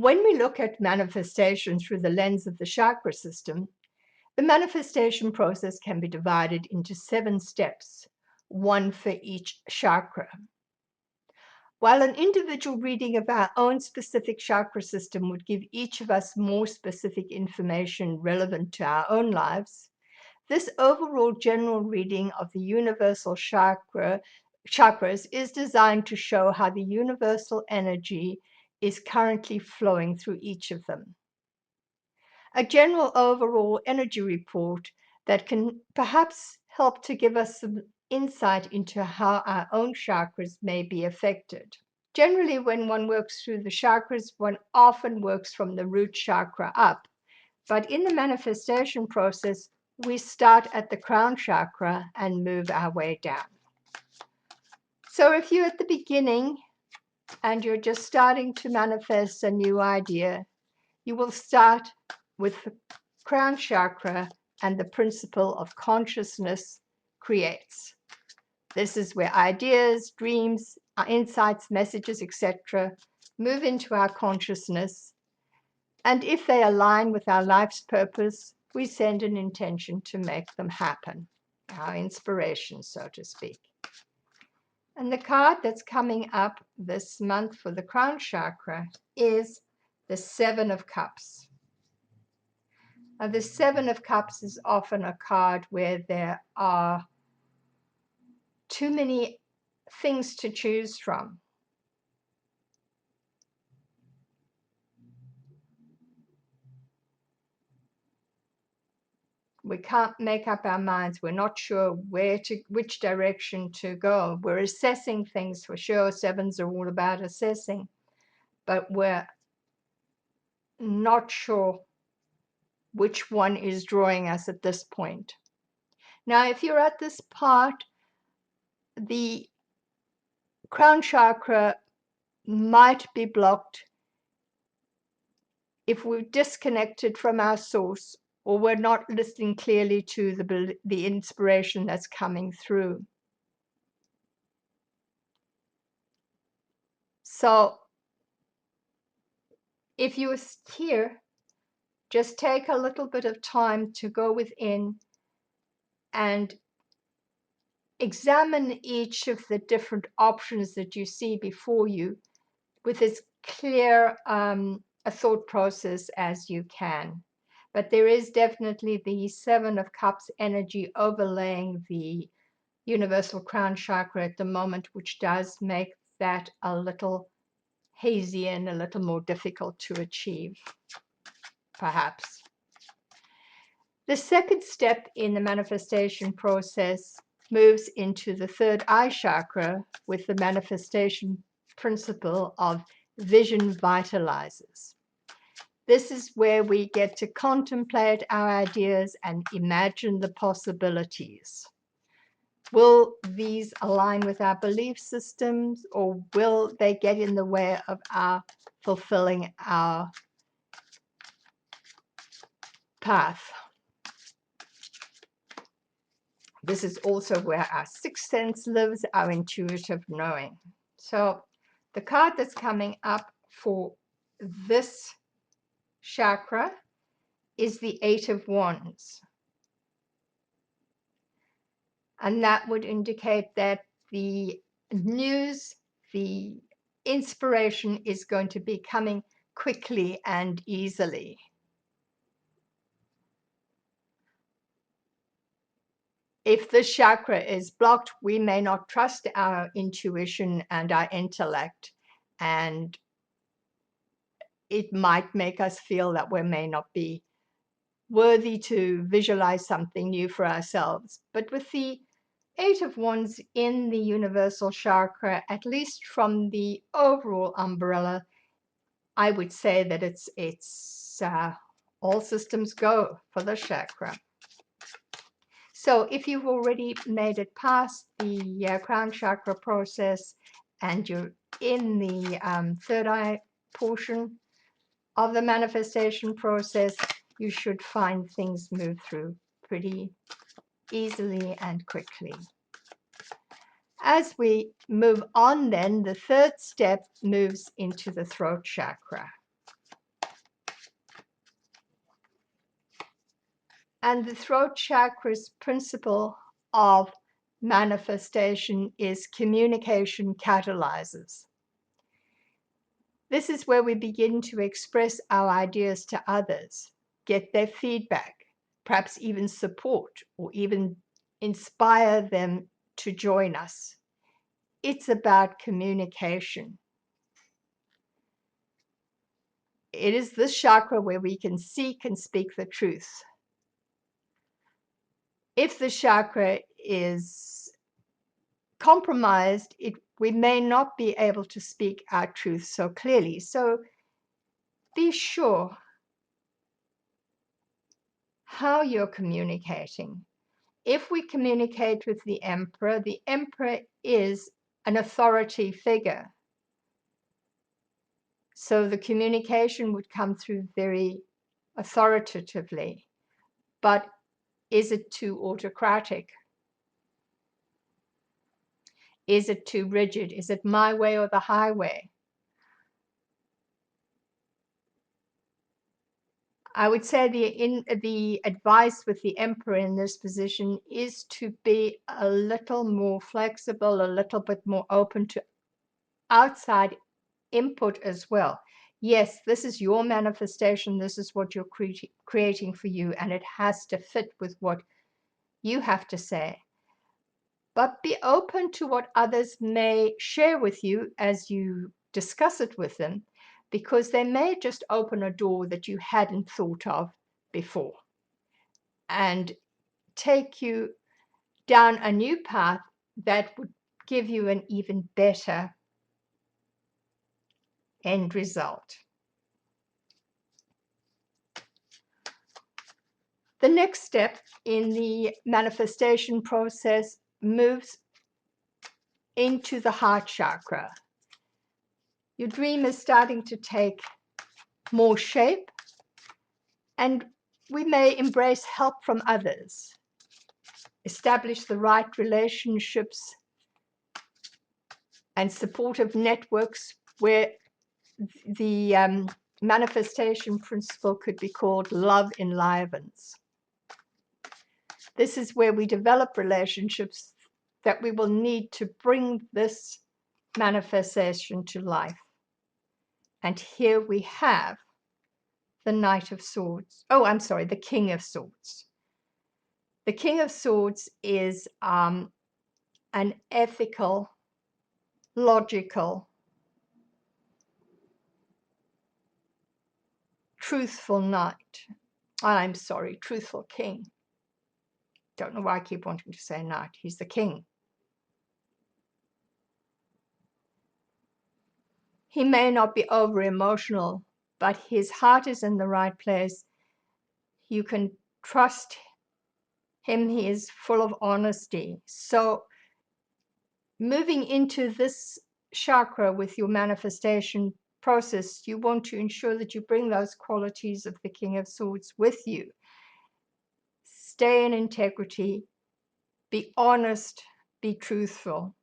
When we look at manifestation through the lens of the chakra system, the manifestation process can be divided into 7 steps, one for each chakra. While an individual reading of our own specific chakra system would give each of us more specific information relevant to our own lives, this overall general reading of the universal chakras is designed to show how the universal energy is currently flowing through each of them. A general overall energy report that can perhaps help to give us some insight into how our own chakras may be affected. Generally, when one works through the chakras, one often works from the root chakra up. But in the manifestation process, we start at the crown chakra and move our way down. So if you're at the beginning and you're just starting to manifest a new idea, you will start with the crown chakra and the principle of consciousness creates. This is where ideas, dreams, our insights, messages, etc. move into our consciousness. And if they align with our life's purpose, we send an intention to make them happen, our inspiration, so to speak. And the card that's coming up this month for the crown chakra is the 7 of Cups. Now, the 7 of Cups is often a card where there are too many things to choose from. We can't make up our minds. We're not sure which direction to go. We're assessing things for sure. 7s are all about assessing, but we're not sure which one is drawing us at this point. Now, if you're at this part, the crown chakra might be blocked if we're disconnected from our source, or we're not listening clearly to the inspiration that's coming through. So if you're here, just take a little bit of time to go within and examine each of the different options that you see before you with as clear a thought process as you can. But there is definitely the 7 of Cups energy overlaying the universal crown chakra at the moment, which does make that a little hazy and a little more difficult to achieve, perhaps. The second step in the manifestation process moves into the 3rd eye chakra with the manifestation principle of vision vitalizes. This is where we get to contemplate our ideas and imagine the possibilities. Will these align with our belief systems, or will they get in the way of our fulfilling our path? This is also where our sixth sense lives, our intuitive knowing. So the card that's coming up for this chakra is the 8 of Wands. And that would indicate that the news, the inspiration is going to be coming quickly and easily. If this chakra is blocked, we may not trust our intuition and our intellect, and it might make us feel that we may not be worthy to visualize something new for ourselves. But with the 8 of Wands in the universal chakra, at least from the overall umbrella, I would say that it's all systems go for the chakra. So if you've already made it past the crown chakra process and you're in the 3rd eye portion of the manifestation process, you should find things move through pretty easily and quickly. As we move on then, the 3rd step moves into the throat chakra. And the throat chakra's principle of manifestation is communication catalyzes. This is where we begin to express our ideas to others, get their feedback, perhaps even support, or even inspire them to join us. It's about communication. It is this chakra where we can seek and speak the truth. If the chakra is compromised, we may not be able to speak our truth so clearly. So be sure how you're communicating. If we communicate with the emperor is an authority figure. So the communication would come through very authoritatively. But is it too autocratic? Is it too rigid? Is it my way or the highway? I would say the advice with the emperor in this position is to be a little more flexible, a little bit more open to outside input as well. Yes, this is your manifestation. This is what you're creating for you, and it has to fit with what you have to say. But be open to what others may share with you as you discuss it with them, because they may just open a door that you hadn't thought of before and take you down a new path that would give you an even better end result. The next step in the manifestation process moves into the heart chakra. Your dream is starting to take more shape, and we may embrace help from others, establish the right relationships and supportive networks where the manifestation principle could be called love enlivens. This is where we develop relationships that we will need to bring this manifestation to life. And here we have the Knight of Swords. Oh, I'm sorry, the King of Swords. The King of Swords is an ethical, logical, truthful knight. I'm sorry, truthful king. Don't know why I keep wanting to say knight. He's the king. He may not be over emotional, but his heart is in the right place. You can trust him. He is full of honesty. So moving into this chakra with your manifestation process, you want to ensure that you bring those qualities of the King of Swords with you. Stay in integrity, be honest, be truthful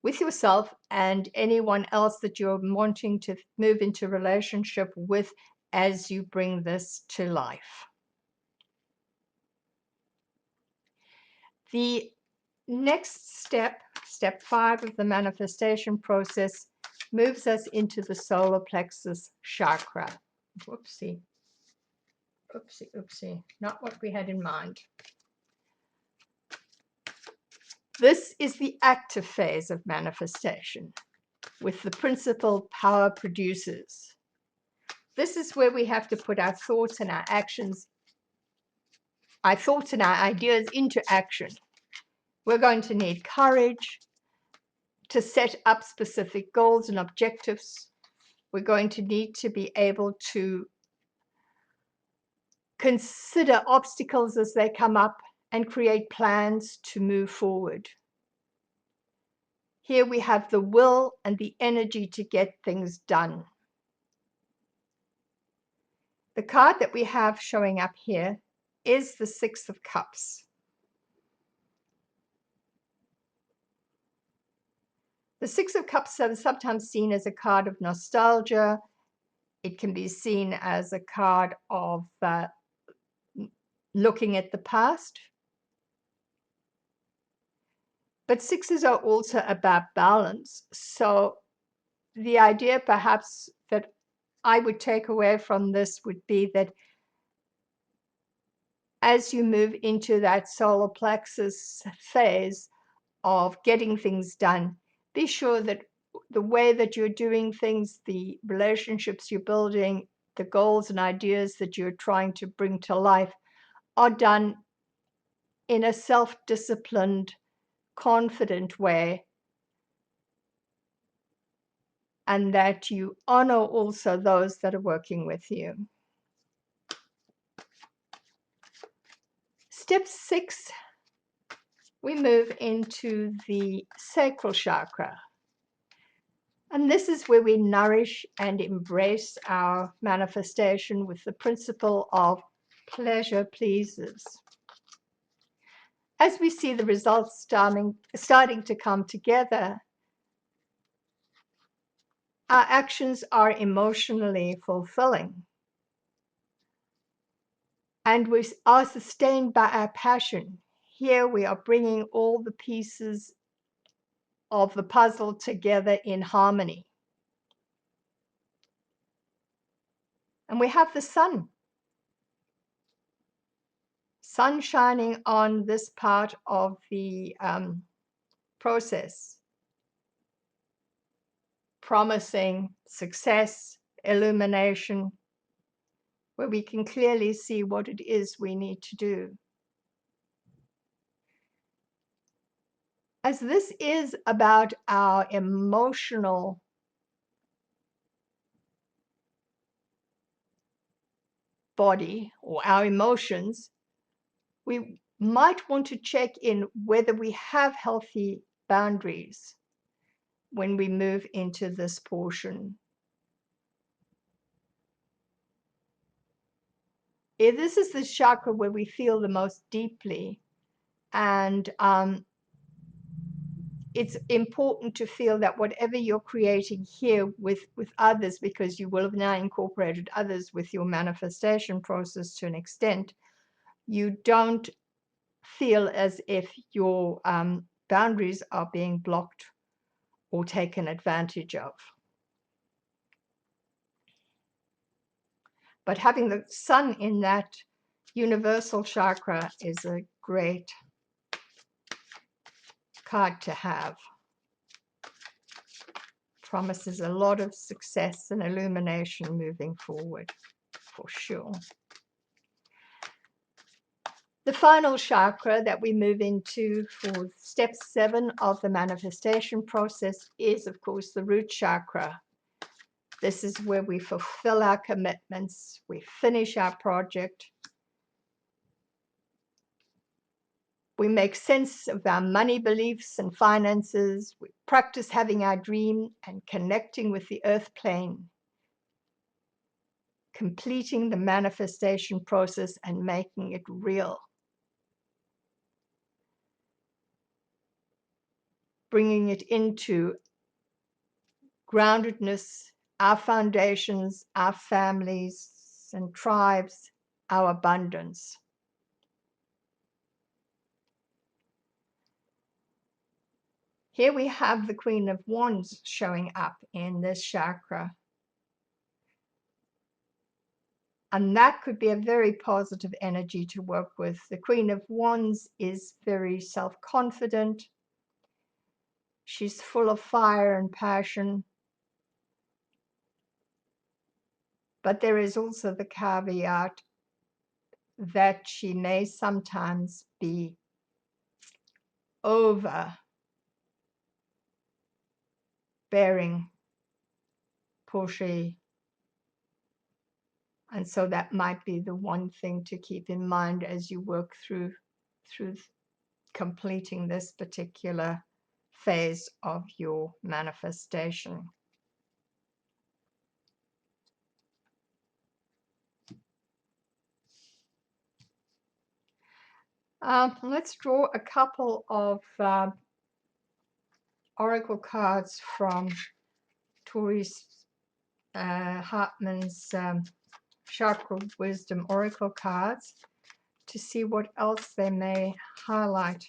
with yourself and anyone else that you're wanting to move into relationship with as you bring this to life. The next step, step 5 of the manifestation process, moves us into the solar plexus chakra. Whoopsie. Oopsie, oopsie. Not what we had in mind. This is the active phase of manifestation with the principle power produces. This is where we have to put our thoughts and our actions, our thoughts and our ideas into action. We're going to need courage to set up specific goals and objectives. We're going to need to be able to consider obstacles as they come up and create plans to move forward. Here we have the will and the energy to get things done. The card that we have showing up here is the Six of Cups. The Six of Cups is sometimes seen as a card of nostalgia. It can be seen as a card of looking at the past. But sixes are also about balance. So the idea perhaps that I would take away from this would be that as you move into that solar plexus phase of getting things done, be sure that the way that you're doing things, the relationships you're building, the goals and ideas that you're trying to bring to life are done in a self-disciplined, confident way, and that you honor also those that are working with you. Step 6, we move into the sacral chakra. And this is where we nourish and embrace our manifestation with the principle of pleasure pleases. As we see the results starting to come together, our actions are emotionally fulfilling. And we are sustained by our passion. Here we are bringing all the pieces of the puzzle together in harmony. And we have the sun shining on this part of the process, promising success, illumination, where we can clearly see what it is we need to do. As this is about our emotional body or our emotions, we might want to check in whether we have healthy boundaries when we move into this portion. This is the chakra where we feel the most deeply, and it's important to feel that whatever you're creating here with others, because you will have now incorporated others with your manifestation process to an extent, you don't feel as if your boundaries are being blocked or taken advantage of. But having the sun in that universal chakra is a great card to have. Promises a lot of success and illumination moving forward, for sure. The final chakra that we move into for step 7 of the manifestation process is, of course, the root chakra. This is where we fulfill our commitments, we finish our project, we make sense of our money beliefs and finances, we practice having our dream and connecting with the earth plane, completing the manifestation process and making it real. Bringing it into groundedness, our foundations, our families and tribes, our abundance. Here we have the Queen of Wands showing up in this chakra. And that could be a very positive energy to work with. The Queen of Wands is very self-confident. She's full of fire and passion. But there is also the caveat that she may sometimes be overbearing, pushy. And so that might be the one thing to keep in mind as you work through completing this particular phase of your manifestation. Let's draw a couple of oracle cards from Tori Hartman's Chakra Wisdom Oracle cards to see what else they may highlight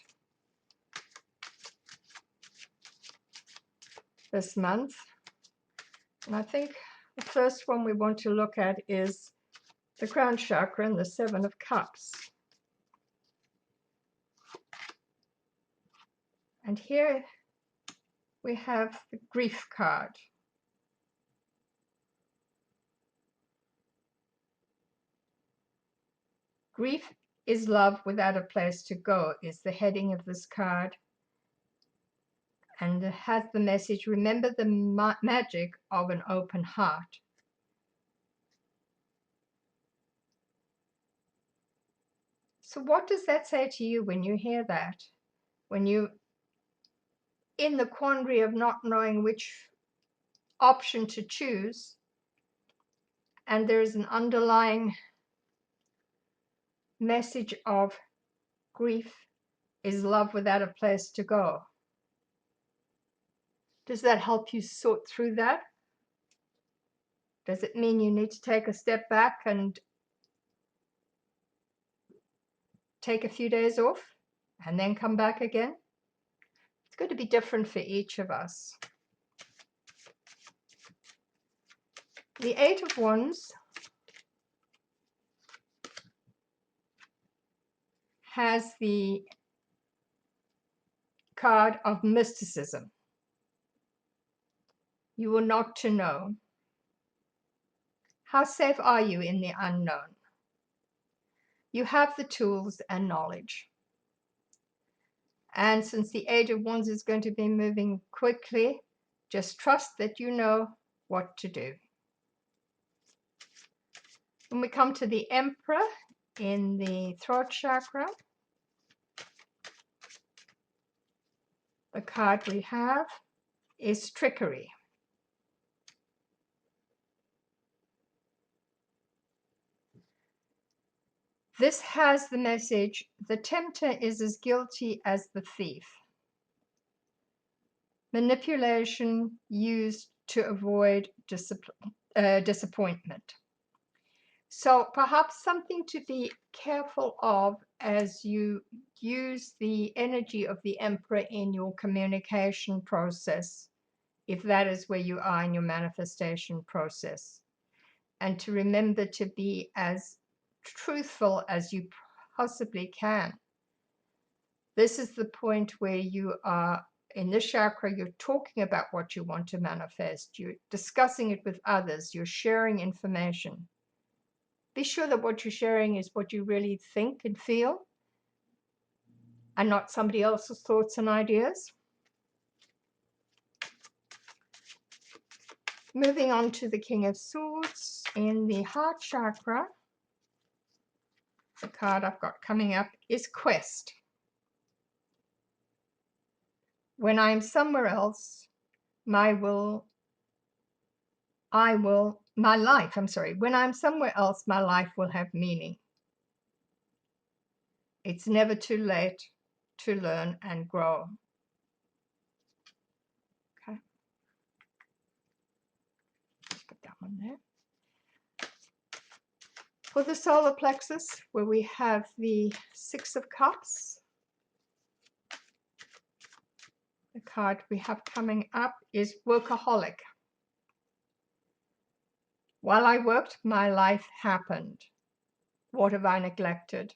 this month. And I think the first one we want to look at is the crown chakra and the Seven of Cups. And here we have the grief card. Grief is love without a place to go is the heading of this card. And it has the message, remember the magic of an open heart. So what does that say to you when you hear that? When you're in the quandary of not knowing which option to choose, and there's an underlying message of grief is love without a place to go. Does that help you sort through that? Does it mean you need to take a step back and take a few days off and then come back again? It's going to be different for each of us. The Eight of Wands has the card of mysticism. You are not to know. How safe are you in the unknown? You have the tools and knowledge. And since the Eight of Wands is going to be moving quickly, just trust that you know what to do. When we come to the Emperor in the throat chakra, the card we have is trickery. This has the message, the tempter is as guilty as the thief. Manipulation used to avoid disappointment. So perhaps something to be careful of as you use the energy of the Emperor in your communication process, if that is where you are in your manifestation process. And to remember to be as truthful as you possibly can. This is the point where you are in this chakra, you're talking about what you want to manifest, you're discussing it with others, you're sharing information. Be sure that what you're sharing is what you really think and feel and not somebody else's thoughts and ideas. Moving on to the King of Swords in the heart chakra. The card I've got coming up is Quest. When I'm somewhere else, when I'm somewhere else, my life will have meaning. It's never too late to learn and grow. Okay. Let's put that one there. For the solar plexus, where we have the Six of Cups, the card we have coming up is Workaholic. While I worked, my life happened. What have I neglected?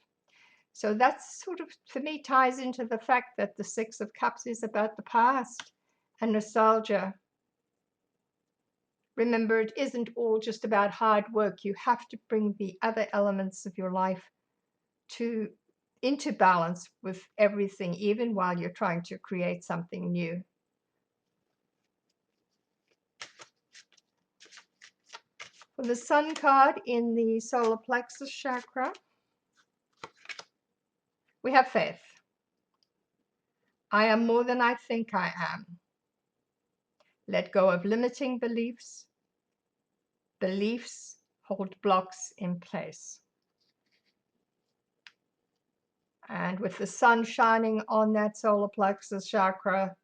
So that's sort of, for me, ties into the fact that the Six of Cups is about the past and nostalgia. Remember, it isn't all just about hard work. You have to bring the other elements of your life into balance with everything, even while you're trying to create something new. For the Sun card in the solar plexus chakra, we have faith. I am more than I think I am. Let go of limiting beliefs. Beliefs hold blocks in place. And with the sun shining on that solar plexus chakra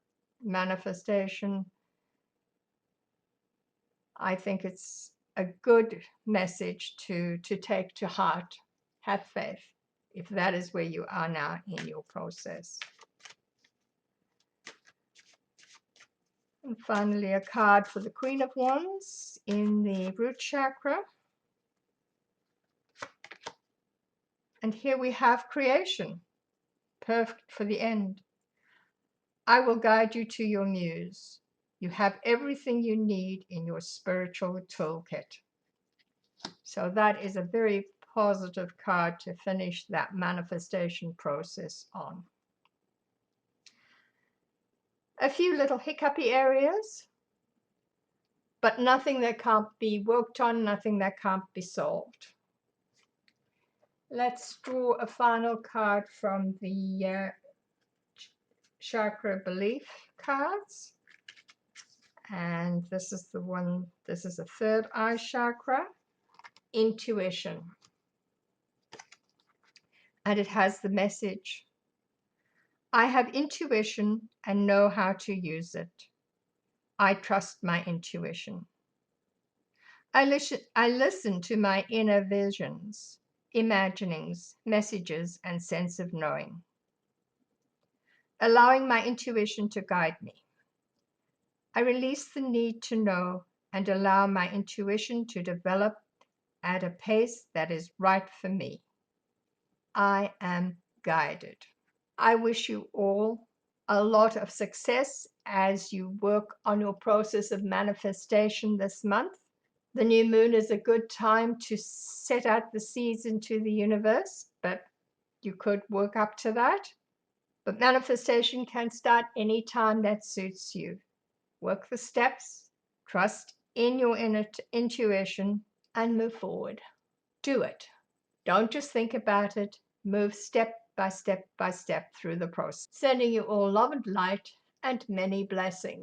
manifestation, I think it's a good message to take to heart. Have faith. if that is where you are now in your process. And finally, a card for the Queen of Wands in the root chakra. And here we have creation, perfect for the end. I will guide you to your muse. You have everything you need in your spiritual toolkit. So that is a very positive card to finish that manifestation process on. A few little hiccupy areas, but nothing that can't be worked on, nothing that can't be solved. Let's draw a final card from the chakra belief cards. And this is the one, this is a third eye chakra, intuition. And it has the message, I have intuition and know how to use it. I trust my intuition. I listen to my inner visions, imaginings, messages, and sense of knowing, allowing my intuition to guide me. I release the need to know and allow my intuition to develop at a pace that is right for me. I am guided. I wish you all a lot of success as you work on your process of manifestation this month. The new moon is a good time to set out the seeds into the universe, but you could work up to that. But manifestation can start any time that suits you. Work the steps, trust in your inner intuition, and move forward. Do it. Don't just think about it. Move step by step by step through the process. Sending you all love and light and many blessings.